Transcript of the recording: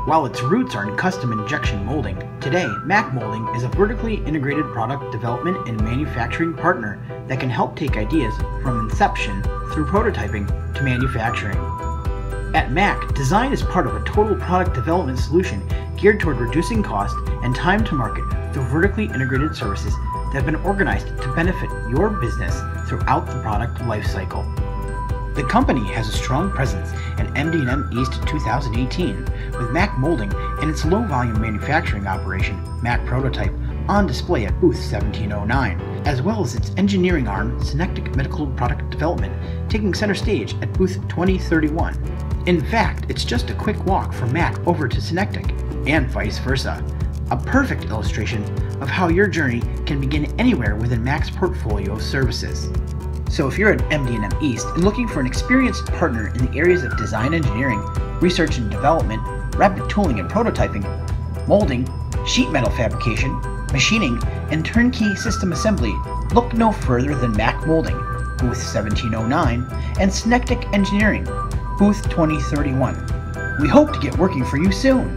While its roots are in custom injection molding, today Mack Molding is a vertically integrated product development and manufacturing partner that can help take ideas from inception through prototyping to manufacturing. At Mack, design is part of a total product development solution geared toward reducing cost and time to market through vertically integrated services that have been organized to benefit your business throughout the product lifecycle. The company has a strong presence at MD&M East 2018, with Mack Molding and its low-volume manufacturing operation, Mack Prototype, on display at booth 1709, as well as its engineering arm, Synectic Medical Product Development, taking center stage at booth 2031. In fact, it's just a quick walk from Mack over to Synectic, and vice versa. A perfect illustration of how your journey can begin anywhere within Mack's portfolio of services. So if you're at MD&M East and looking for an experienced partner in the areas of design engineering, research and development, rapid tooling and prototyping, molding, sheet metal fabrication, machining, and turnkey system assembly, look no further than Mack Molding, booth 1709, and Synectic Engineering, booth 2031. We hope to get working for you soon.